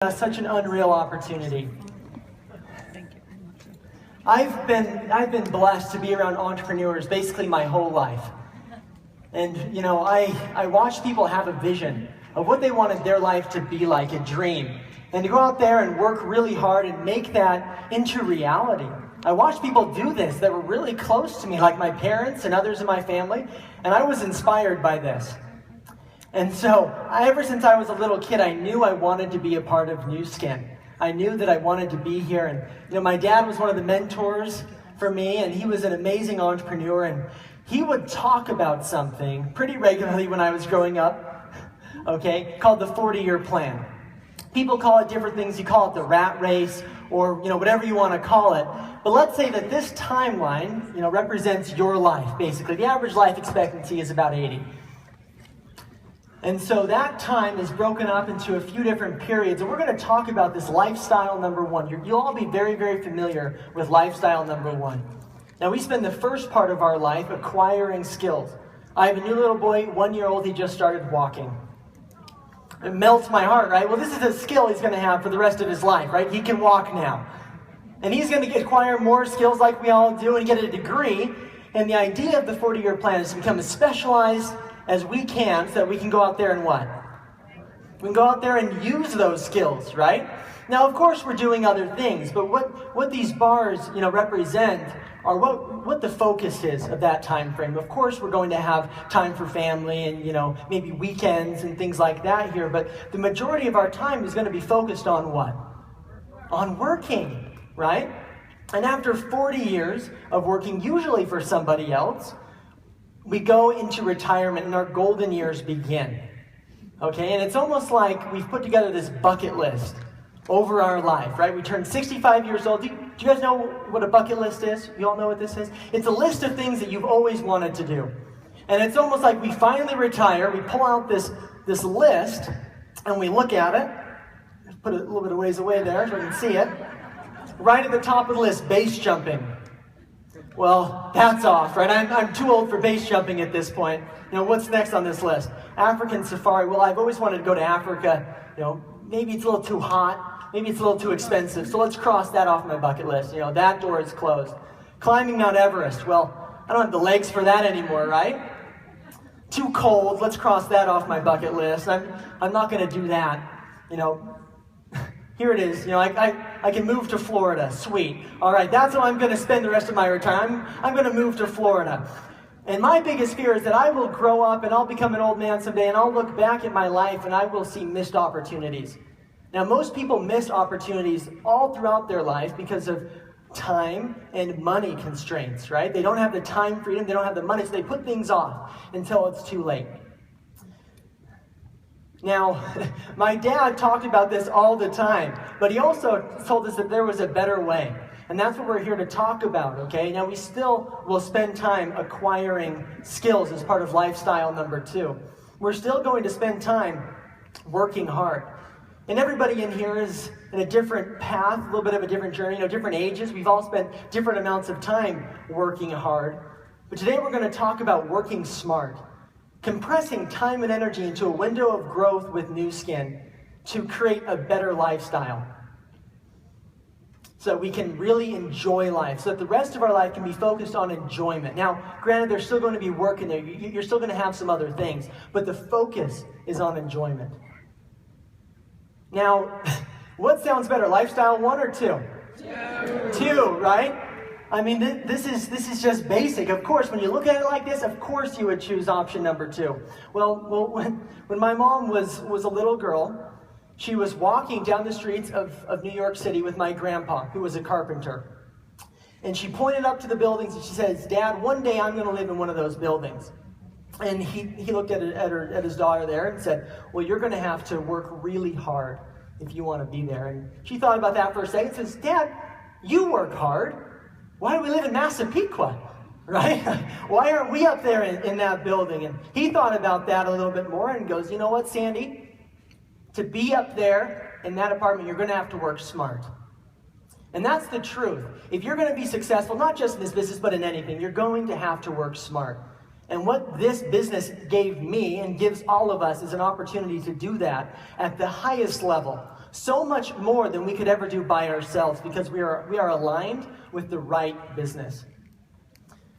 Such an unreal opportunity. I've been blessed to be around entrepreneurs basically my whole life. And I watch people have a vision of what they wanted their life to be like, a dream. And to go out there and work really hard and make that into reality. I watched people do this that were really close to me, like my parents and others in my family, and I was inspired by this. And so, ever since I was a little kid, I knew I wanted to be a part of Nu Skin. I knew that I wanted to be here. And, my dad was one of the mentors for me, and he was an amazing entrepreneur. And he would talk about something pretty regularly when I was growing up, called the 40-year plan. People call it different things. You call it the rat race, or, whatever you want to call it. But let's say that this timeline, represents your life, basically. The average life expectancy is about 80. And so that time is broken up into a few different periods, and we're going to talk about this lifestyle number one. You'll all be very, very familiar with lifestyle number one. Now, we spend the first part of our life acquiring skills. I have a new little boy, 1-year-old, he just started walking. It melts my heart, right? Well, this is a skill he's going to have for the rest of his life, right? He can walk now. And he's going to acquire more skills like we all do and get a degree. And the idea of the 40-year plan is to become as specialized as we can, so that we can go out there and what? We can go out there and use those skills, right? Now, of course, we're doing other things, but what these bars, represent are what the focus is of that time frame. Of course, we're going to have time for family and, maybe weekends and things like that here, but the majority of our time is going to be focused on what? On working, right? And after 40 years of working, usually for somebody else, we go into retirement and our golden years begin. And it's almost like we've put together this bucket list over our life, right? We turn 65 years old. Do you guys know what a bucket list is? You all know what this is? It's a list of things that you've always wanted to do. And it's almost like we finally retire, we pull out this list, and we look at it. Put it a little bit of ways away there so we can see it. Right at the top of the list, base jumping. Well, that's off, right? I'm too old for base jumping at this point. What's next on this list? African safari. Well, I've always wanted to go to Africa. Maybe it's a little too hot. Maybe it's a little too expensive. So let's cross that off my bucket list. That door is closed. Climbing Mount Everest. Well, I don't have the legs for that anymore, right? Too cold. Let's cross that off my bucket list. I'm not going to do that. Here it is. I can move to Florida. Sweet. All right, that's how I'm going to spend the rest of my retirement. I'm going to move to Florida. And my biggest fear is that I will grow up and I'll become an old man someday and I'll look back at my life and I will see missed opportunities. Now, most people miss opportunities all throughout their life because of time and money constraints, right? They don't have the time freedom, they don't have the money, so they put things off until it's too late. Now, my dad talked about this all the time, but he also told us that there was a better way. And that's what we're here to talk about, okay? Now, we still will spend time acquiring skills as part of lifestyle number 2. We're still going to spend time working hard. And everybody in here is in a different path, a little bit of a different journey, different ages. We've all spent different amounts of time working hard. But today we're going to talk about working smart. Compressing time and energy into a window of growth with Nu Skin to create a better lifestyle. So that we can really enjoy life. So that the rest of our life can be focused on enjoyment. Now, granted, there's still going to be work in there. You're still going to have some other things. But the focus is on enjoyment. Now, what sounds better, lifestyle 1 or 2? 2, right? I mean, this is just basic. Of course, when you look at it like this, of course you would choose option number 2. Well, when my mom was a little girl, she was walking down the streets of New York City with my grandpa, who was a carpenter. And she pointed up to the buildings and she says, "Dad, one day I'm going to live in one of those buildings." And he looked at his daughter there and said, "Well, you're going to have to work really hard if you want to be there." And she thought about that for a second and says, "Dad, you work hard. Why do we live in Massapequa, right? Why aren't we up there in that building?" And he thought about that a little bit more and goes, "You know what, Sandy? To be up there in that apartment, you're going to have to work smart." And that's the truth. If you're going to be successful, not just in this business, but in anything, you're going to have to work smart. And what this business gave me and gives all of us is an opportunity to do that at the highest level. So much more than we could ever do by ourselves because we are aligned with the right business.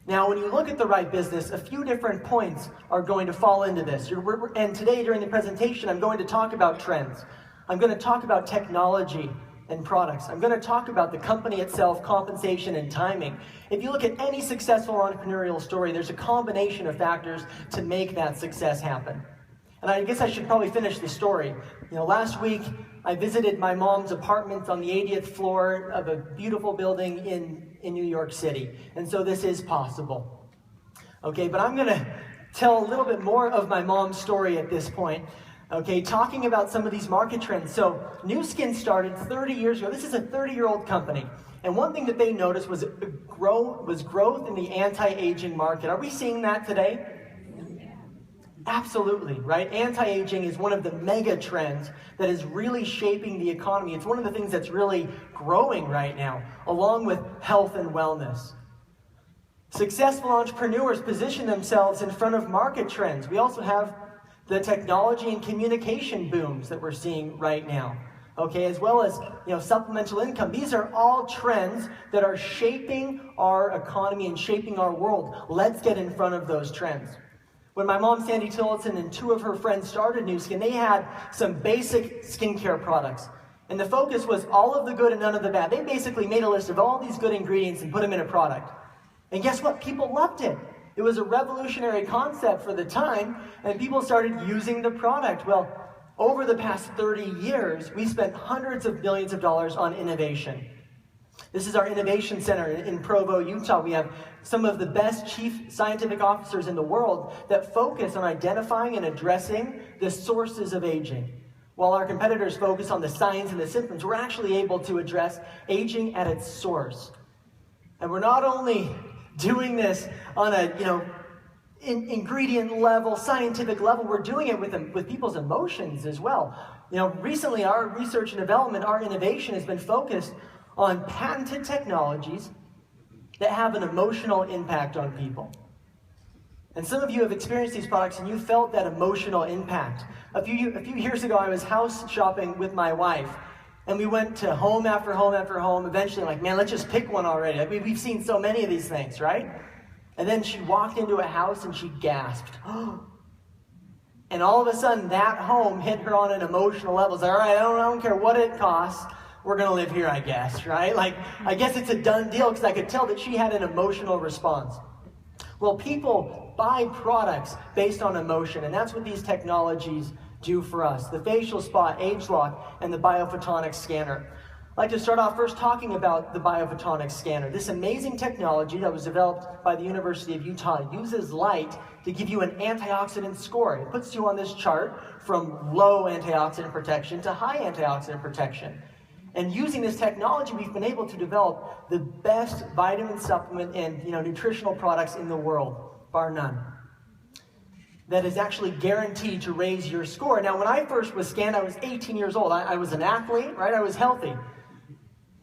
Now, when you look at the right business, a few different points are going to fall into this. And today, during the presentation, I'm going to talk about trends. I'm going to talk about technology and products. I'm going to talk about the company itself, compensation, and timing. If you look at any successful entrepreneurial story, there's a combination of factors to make that success happen. And I guess I should probably finish the story. Last week, I visited my mom's apartment on the 80th floor of a beautiful building in New York City. And so this is possible. Okay, but I'm going to tell a little bit more of my mom's story at this point. Okay, talking about some of these market trends. So Nu Skin started 30 years ago. This is a 30-year-old company. And one thing that they noticed was growth in the anti-aging market. Are we seeing that today? Absolutely, right? Anti-aging is one of the mega trends that is really shaping the economy. It's one of the things that's really growing right now, along with health and wellness. Successful entrepreneurs position themselves in front of market trends. We also have the technology and communication booms that we're seeing right now. Okay, as well as supplemental income. These are all trends that are shaping our economy and shaping our world. Let's get in front of those trends. When my mom, Sandy Tillotson, and two of her friends started Nu Skin, they had some basic skincare products. And the focus was all of the good and none of the bad. They basically made a list of all these good ingredients and put them in a product. And guess what? People loved it. It was a revolutionary concept for the time, and people started using the product. Well, over the past 30 years, we spent hundreds of millions of dollars on innovation. This is our innovation center in Provo, Utah. We have some of the best chief scientific officers in the world that focus on identifying and addressing the sources of aging. While our competitors focus on the signs and the symptoms, we're actually able to address aging at its source. And we're not only doing this on a ingredient level, scientific level, we're doing it with people's emotions as well. Recently our research and development, our innovation has been focused on patented technologies that have an emotional impact on people. And some of you have experienced these products and you felt that emotional impact. A few years ago, I was house shopping with my wife, and we went to home after home after home. Eventually, man, let's just pick one already. We've seen so many of these things, right? And then she walked into a house and she gasped. And all of a sudden, that home hit her on an emotional level. It's like, all right, I don't care what it costs. We're going to live here, I guess, right? I guess it's a done deal because I could tell that she had an emotional response. Well, people buy products based on emotion, and that's what these technologies do for us. The facial spot, ageLOC, and the biophotonics scanner. I'd like to start off first talking about the biophotonics scanner. This amazing technology that was developed by the University of Utah uses light to give you an antioxidant score. It puts you on this chart from low antioxidant protection to high antioxidant protection. And using this technology, we've been able to develop the best vitamin supplement and nutritional products in the world, bar none. That is actually guaranteed to raise your score. Now, when I first was scanned, I was 18 years old. I was an athlete, right? I was healthy.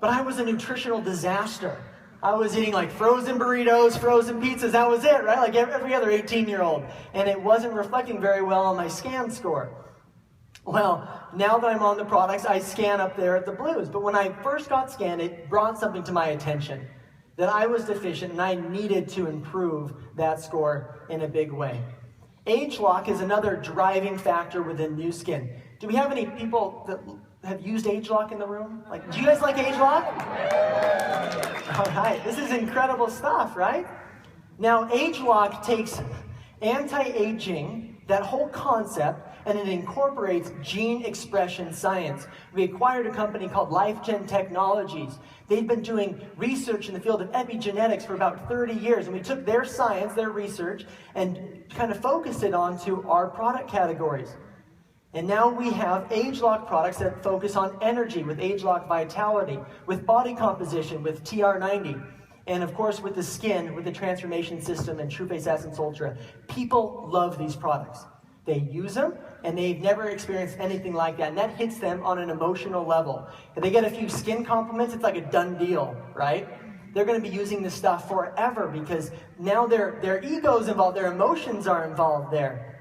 But I was a nutritional disaster. I was eating frozen burritos, frozen pizzas. That was it, right? Like every other 18-year-old. And it wasn't reflecting very well on my scan score. Well, now that I'm on the products, I scan up there at the blues. But when I first got scanned, it brought something to my attention. That I was deficient and I needed to improve that score in a big way. ageLOC is another driving factor within Nu Skin. Do we have any people that have used ageLOC in the room? Do you guys like ageLOC? All right, this is incredible stuff, right? Now, ageLOC takes anti-aging, that whole concept, and it incorporates gene expression science. We acquired a company called LifeGen Technologies. They've been doing research in the field of epigenetics for about 30 years, and we took their science, their research, and kind of focused it onto our product categories. And now we have ageLOC products that focus on energy with ageLOC Vitality, with body composition with TR90, and of course with the skin with the Transformation System and TrueFace Essence Ultra. People love these products. They use them, and they've never experienced anything like that, and that hits them on an emotional level. If they get a few skin compliments, it's like a done deal, right? They're going to be using this stuff forever because now their ego's involved, their emotions are involved there.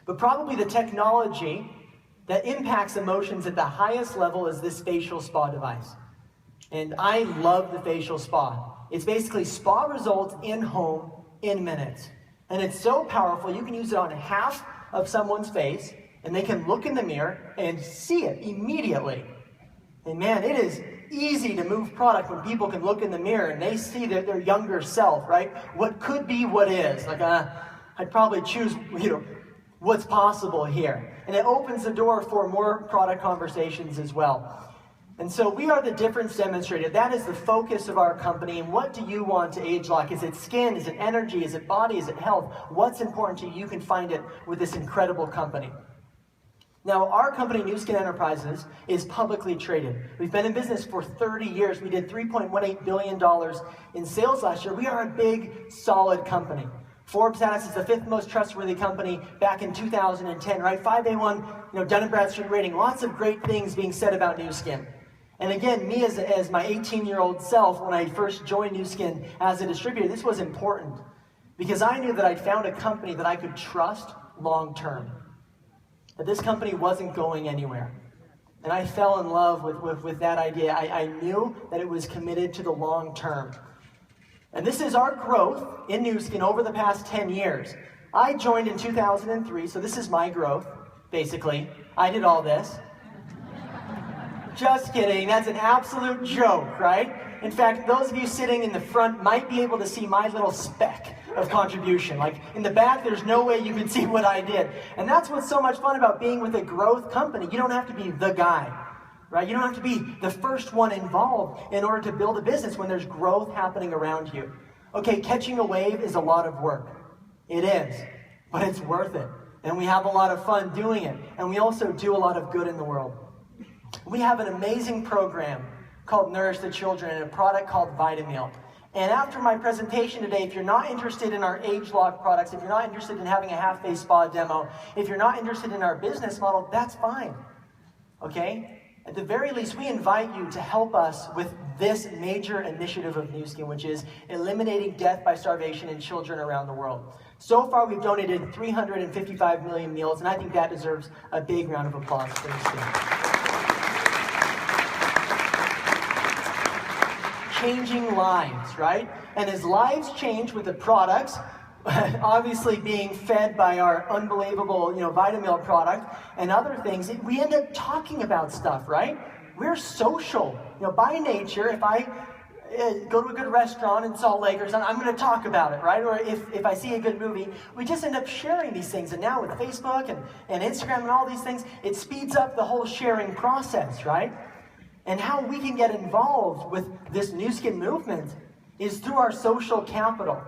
But probably the technology that impacts emotions at the highest level is this facial spa device. And I love the facial spa. It's basically spa results in home in minutes. And it's so powerful, you can use it on half of someone's face, and they can look in the mirror and see it immediately. And man, it is easy to move product when people can look in the mirror and they see their younger self, right? What could be what is. Like, I'd probably choose, what's possible here. And it opens the door for more product conversations as well. And so we are the difference demonstrator. That is the focus of our company. And what do you want to age like? Is it skin? Is it energy? Is it body? Is it health? What's important to you? You can find it with this incredible company. Now, our company, Nu Skin Enterprises, is publicly traded. We've been in business for 30 years. We did $3.18 billion in sales last year. We are a big, solid company. Forbes had us as the 5th most trustworthy company back in 2010, right? 5A1, Dun & Bradstreet rating. Lots of great things being said about Nu Skin. And again, me as my 18-year-old self, when I first joined Nu Skin as a distributor, this was important because I knew that I'd found a company that I could trust long-term. That this company wasn't going anywhere. And I fell in love with that idea. I knew that it was committed to the long term. And this is our growth in Nu Skin over the past 10 years. I joined in 2003, so this is my growth, basically. I did all this. Just kidding, that's an absolute joke, right? In fact, those of you sitting in the front might be able to see my little speck of contribution. Like, in the back, there's no way you can see what I did. And that's what's so much fun about being with a growth company. You don't have to be the guy, right? You don't have to be the first one involved in order to build a business when there's growth happening around you. Okay, catching a wave is a lot of work. It is, but it's worth it. And we have a lot of fun doing it. And we also do a lot of good in the world. We have an amazing program called Nourish the Children and a product called Vitameal. And after my presentation today, if you're not interested in our age-lock products, if you're not interested in having a half-face spa demo, if you're not interested in our business model, that's fine, okay? At the very least, we invite you to help us with this major initiative of Nu Skin, which is eliminating death by starvation in children around the world. So far, we've donated 355 million meals, and I think that deserves a big round of applause for Nu Skin. Changing lives, right? And as lives change with the products, obviously being fed by our unbelievable, Vitameal product and other things, we end up talking about stuff, right? We're social. By nature, if I go to a good restaurant in Salt Lake or something, I'm going to talk about it, right? Or if I see a good movie, we just end up sharing these things. And now with Facebook and Instagram and all these things, it speeds up the whole sharing process, right? And how we can get involved with this Nu Skin movement is through our social capital.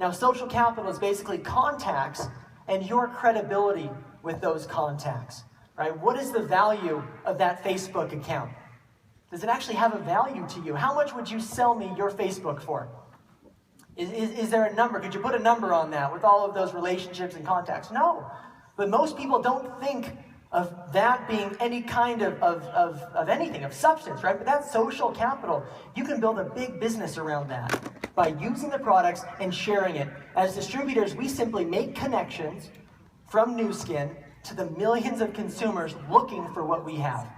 Now, social capital is basically contacts and your credibility with those contacts, right? What is the value of that Facebook account? Does it actually have a value to you? How much would you sell me your Facebook for? Is there a number? Could you put a number on that with all of those relationships and contacts? No. But most people don't think of that being any kind of anything, of substance, right? But that's social capital. You can build a big business around that by using the products and sharing it. As distributors, we simply make connections from Nu Skin to the millions of consumers looking for what we have.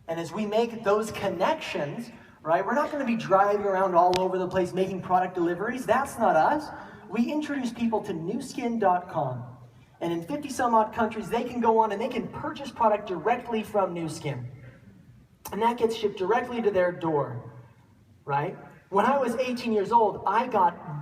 And as we make those connections, right, we're not going to be driving around all over the place making product deliveries. That's not us. We introduce people to nuskin.com. And in 50 some odd countries, they can go on and they can purchase product directly from Nu Skin. And that gets shipped directly to their door, right? When I was 18 years old,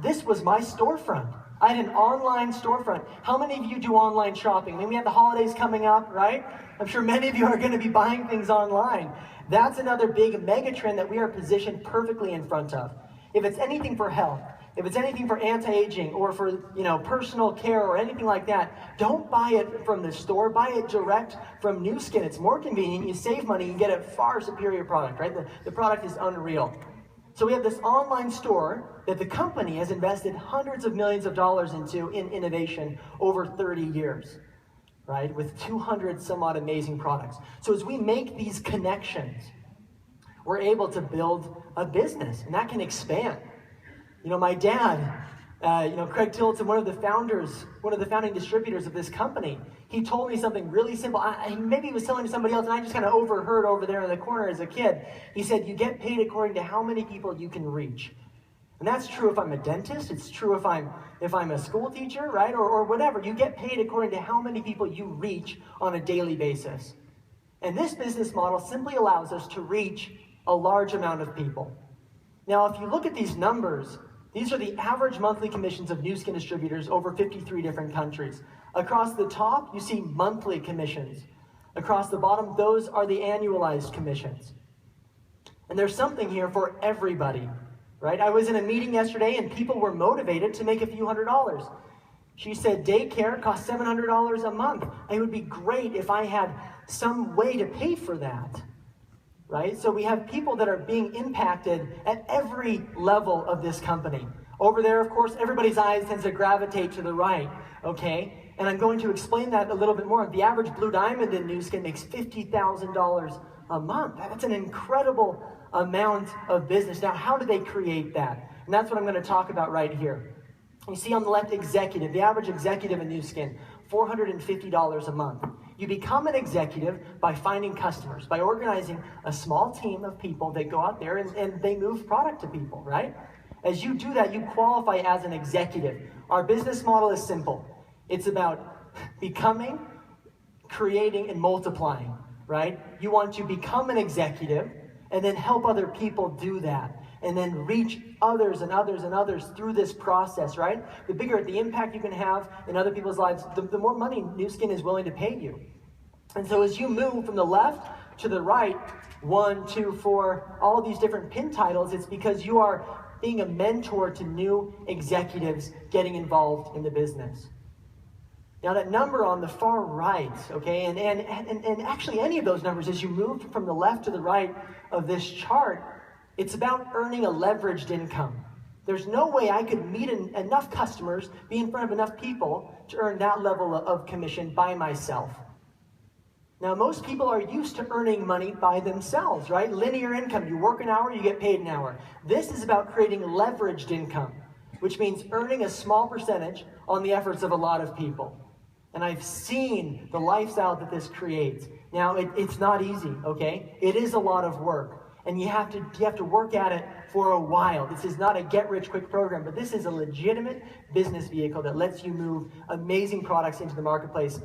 this was my storefront. I had an online storefront. How many of you do online shopping? I mean, we have the holidays coming up, right? I'm sure many of you are going to be buying things online. That's another big mega trend that we are positioned perfectly in front of. If it's anything for health, if it's anything for anti-aging or for, personal care or anything like that, don't buy it from the store. Buy it direct from Nu Skin. It's more convenient. You save money. You get a far superior product, right? The product is unreal. So we have this online store that the company has invested hundreds of millions of dollars into in innovation over 30 years, right? With 200 some odd amazing products. So as we make these connections, we're able to build a business, and that can expand. My dad Craig Tillotson, one of the founding distributors of this company, he told me something really simple. Maybe he was telling to somebody else, and I just kind of overheard over there in the corner as a kid. He said, you get paid according to how many people you can reach. And that's true if I'm a dentist. It's true if I'm a school teacher, right? Or whatever. You get paid according to how many people you reach on a daily basis. And this business model simply allows us to reach a large amount of people. Now, if you look at these numbers, these are the average monthly commissions of new skin distributors over 53 different countries. Across the top, you see monthly commissions. Across the bottom, those are the annualized commissions. And there's something here for everybody, right? I was in a meeting yesterday and people were motivated to make a few $100s. She said daycare costs $700 a month. It would be great if I had some way to pay for that, right? So we have people that are being impacted at every level of this company. Over there, of course, everybody's eyes tends to gravitate to the right, okay? And I'm going to explain that a little bit more. The average Blue Diamond in Nu Skin makes $50,000 a month. That's an incredible amount of business. Now, how do they create that? And that's what I'm going to talk about right here. You see on the left, executive. The average executive in Nu Skin, $450 a month. You become an executive by finding customers, by organizing a small team of people that go out there and they move product to people, right? As you do that, you qualify as an executive. Our business model is simple. It's about becoming, creating, and multiplying, right? You want to become an executive and then help other people do that, and then reach others and others and others through this process, right? The bigger the impact you can have in other people's lives, the more money Nu Skin is willing to pay you. And so as you move from the left to the right, 1, 2, 4, all of these different pin titles, it's because you are being a mentor to new executives getting involved in the business. Now that number on the far right, okay, and actually any of those numbers, as you move from the left to the right of this chart, it's about earning a leveraged income. There's no way I could meet enough customers, be in front of enough people to earn that level of commission by myself. Now, most people are used to earning money by themselves, right? Linear income, you work an hour, you get paid an hour. This is about creating leveraged income, which means earning a small percentage on the efforts of a lot of people. And I've seen the lifestyle that this creates. Now, it's not easy, okay? It is a lot of work. And you have to work at it for a while. This is not a get-rich-quick program, but this is a legitimate business vehicle that lets you move amazing products into the marketplace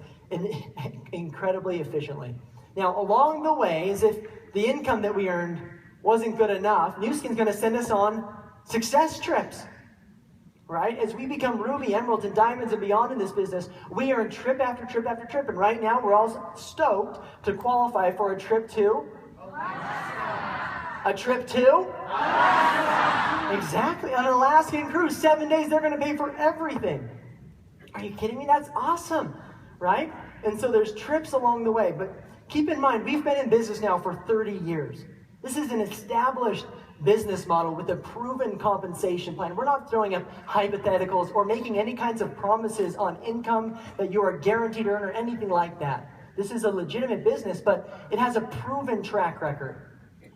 incredibly efficiently. Now, along the way, as if the income that we earned wasn't good enough, Nu Skin's going to send us on success trips, right? As we become ruby, emeralds, and diamonds and beyond in this business, we earn trip after trip after trip. And right now, we're all stoked to qualify for a trip to Alaska. A trip to Alaska. Exactly. On an Alaskan cruise, 7 days, they're going to pay for everything. Are you kidding me? That's awesome, right? And so there's trips along the way. But keep in mind, we've been in business now for 30 years. This is an established business model with a proven compensation plan. We're not throwing up hypotheticals or making any kinds of promises on income that you are guaranteed to earn or anything like that. This is a legitimate business, but it has a proven track record.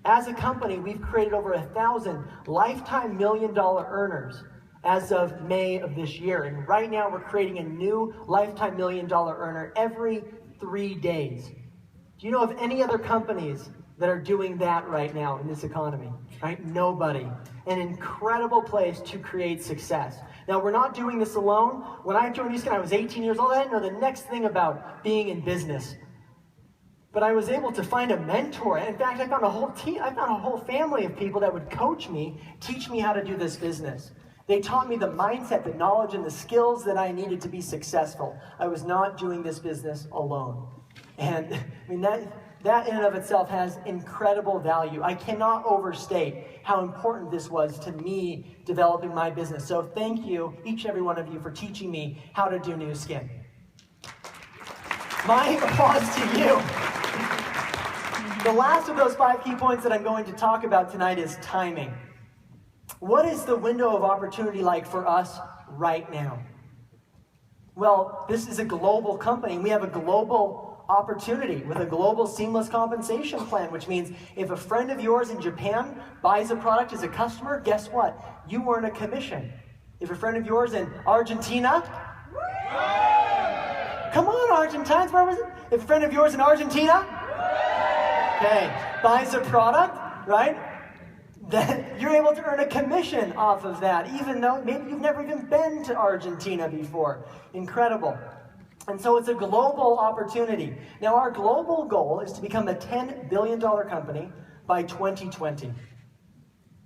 As a company, we've created over 1,000 lifetime million-dollar earners as of May of this year. And right now, we're creating a new lifetime million-dollar earner every 3 days. Do you know of any other companies that are doing that right now in this economy? Right? Nobody. An incredible place to create success. Now, we're not doing this alone. When I joined Nu Skin, I was 18 years old. I didn't know the next thing about being in business. But I was able to find a mentor. In fact, I found a whole team. I found a whole family of people that would coach me, teach me how to do this business. They taught me the mindset, the knowledge, and the skills that I needed to be successful. I was not doing this business alone. And I mean, that in and of itself has incredible value. I cannot overstate how important this was to me developing my business. So thank you, each and every one of you, for teaching me how to do Nu Skin. My applause to you. The last of those 5 key points that I'm going to talk about tonight is timing. What is the window of opportunity like for us right now? Well, this is a global company. We have a global opportunity with a global seamless compensation plan, which means if a friend of yours in Japan buys a product as a customer, guess what? You earn a commission. If a friend of yours in Argentina, come on, Argentines, where was it? If a friend of yours in Argentina, okay, buys a product, right? Then you're able to earn a commission off of that, even though maybe you've never even been to Argentina before. Incredible. And so it's a global opportunity. Now, our global goal is to become a $10 billion company by 2020.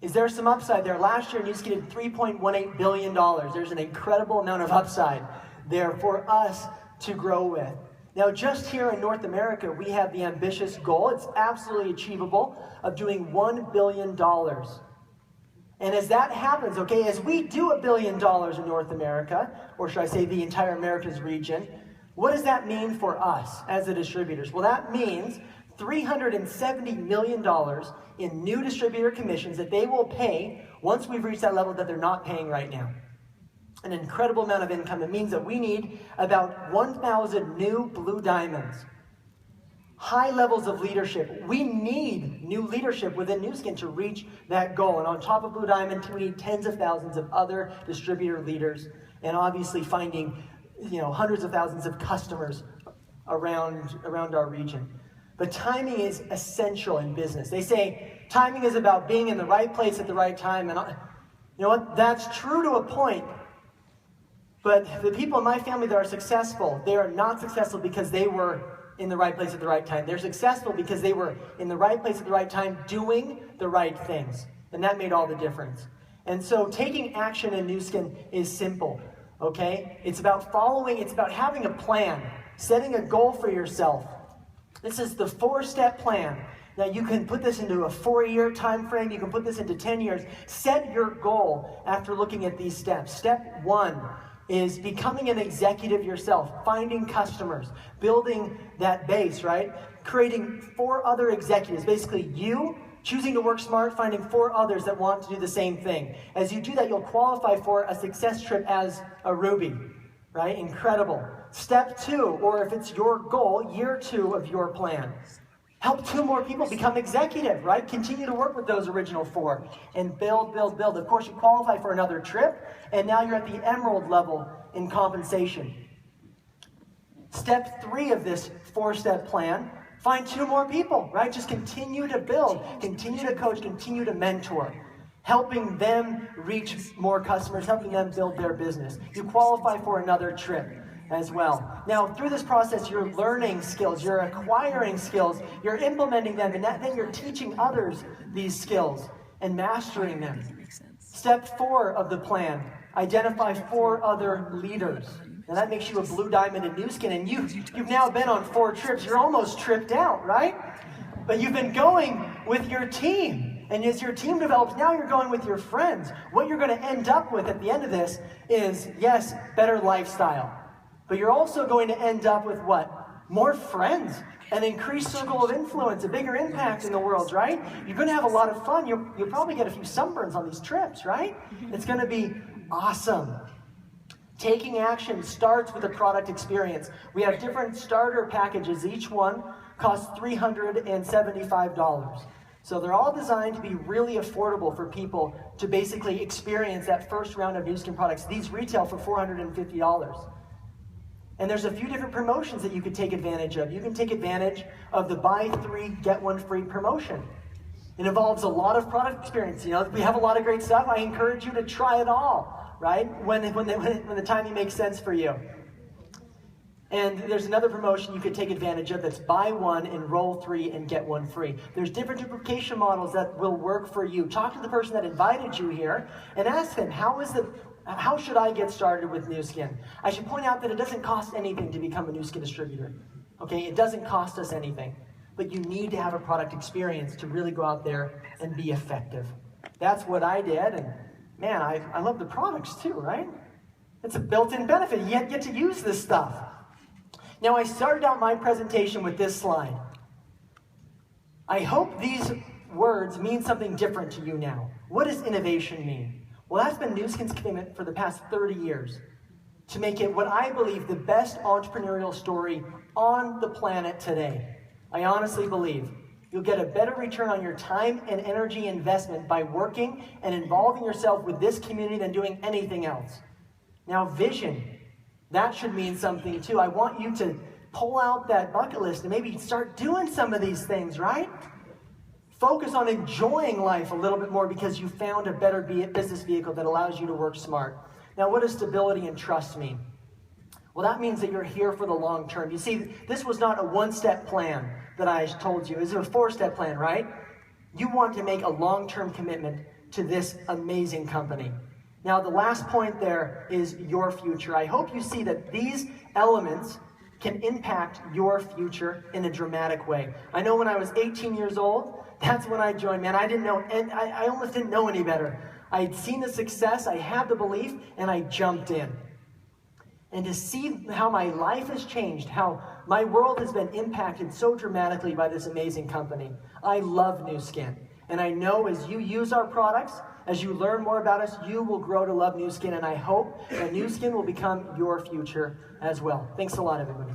Is there some upside there? Last year, Nu Skin did $3.18 billion. There's an incredible amount of upside there for us to grow with. Now, just here in North America, we have the ambitious goal, it's absolutely achievable, of doing $1 billion. And as that happens, okay, as we do $1 billion in North America, or should I say the entire Americas region, what does that mean for us as the distributors? Well, that means $370 million in new distributor commissions that they will pay once we've reached that level that they're not paying right now. An incredible amount of income. It means that we need about 1,000 new blue diamonds. High levels of leadership. We need new leadership within Nu Skin to reach that goal. And on top of blue diamond, we need tens of thousands of other distributor leaders, and obviously finding, hundreds of thousands of customers around our region. But timing is essential in business. They say timing is about being in the right place at the right time. And you know what? That's true to a point. But the people in my family that are successful, they are not successful because they were in the right place at the right time. They're successful because they were in the right place at the right time doing the right things. And that made all the difference. And so taking action in Nu Skin is simple, okay? It's about following, it's about having a plan, setting a goal for yourself. This is the 4-step plan. Now you can put this into a 4-year time frame, you can put this into 10 years. Set your goal after looking at these steps. Step 1 is becoming an executive yourself, finding customers, building that base, right? Creating 4 other executives, basically you choosing to work smart, finding 4 others that want to do the same thing. As you do that, you'll qualify for a success trip as a Ruby, right? Incredible. Step 2, or if it's your goal, year 2 of your plan. Help 2 more people become executive, right? Continue to work with those original 4 and build, build, build. Of course, you qualify for another trip, and now you're at the emerald level in compensation. Step 3 of this 4-step plan, find 2 more people, right? Just continue to build, continue to coach, continue to mentor, helping them reach more customers, helping them build their business. You qualify for another trip as well. Now, through this process, you're learning skills, you're acquiring skills, you're implementing them, and then you're teaching others these skills and mastering them. Step 4 of the plan, identify 4 other leaders. Now that makes you a blue diamond in Nu Skin, and you've now been on 4 trips. You're almost tripped out, right? But you've been going with your team. And as your team develops, now you're going with your friends. What you're going to end up with at the end of this is, yes, better lifestyle. But you're also going to end up with what? More friends, an increased circle of influence, a bigger impact in the world, right? You're going to have a lot of fun. You'll probably get a few sunburns on these trips, right? It's going to be awesome. Taking action starts with a product experience. We have different starter packages. Each one costs $375. So they're all designed to be really affordable for people to basically experience that first round of Nu Skin products. These retail for $450. And there's a few different promotions that you could take advantage of. You can take advantage of the buy 3, get 1 free promotion. It involves a lot of product experience. We have a lot of great stuff. I encourage you to try it all, right? When the timing makes sense for you. And there's another promotion you could take advantage of that's buy 1, enroll 3, and get 1 free. There's different duplication models that will work for you. Talk to the person that invited you here and ask them, how should I get started with Nu Skin? I should point out that it doesn't cost anything to become a Nu Skin distributor. Okay, it doesn't cost us anything. But you need to have a product experience to really go out there and be effective. That's what I did, and man, I love the products too, right? It's a built-in benefit. You get to use this stuff. Now, I started out my presentation with this slide. I hope these words mean something different to you now. What does innovation mean? Well, that's been Nu Skin's commitment for the past 30 years, to make it what I believe the best entrepreneurial story on the planet today. I honestly believe. You'll get a better return on your time and energy investment by working and involving yourself with this community than doing anything else. Now, vision, that should mean something too. I want you to pull out that bucket list and maybe start doing some of these things, right? Focus on enjoying life a little bit more because you found a better business vehicle that allows you to work smart. Now, what does stability and trust mean? Well, that means that you're here for the long term. You see, this was not a one-step plan that I told you. It was a four-step plan, right? You want to make a long-term commitment to this amazing company. Now, the last point there is your future. I hope you see that these elements can impact your future in a dramatic way. I know when I was 18 years old, that's when I joined, man. I didn't know, and I almost didn't know any better. I had seen the success, I had the belief, and I jumped in. And to see how my life has changed, how my world has been impacted so dramatically by this amazing company. I love Nu Skin. And I know as you use our products, as you learn more about us, you will grow to love Nu Skin. And I hope that Nu Skin will become your future as well. Thanks a lot, everybody.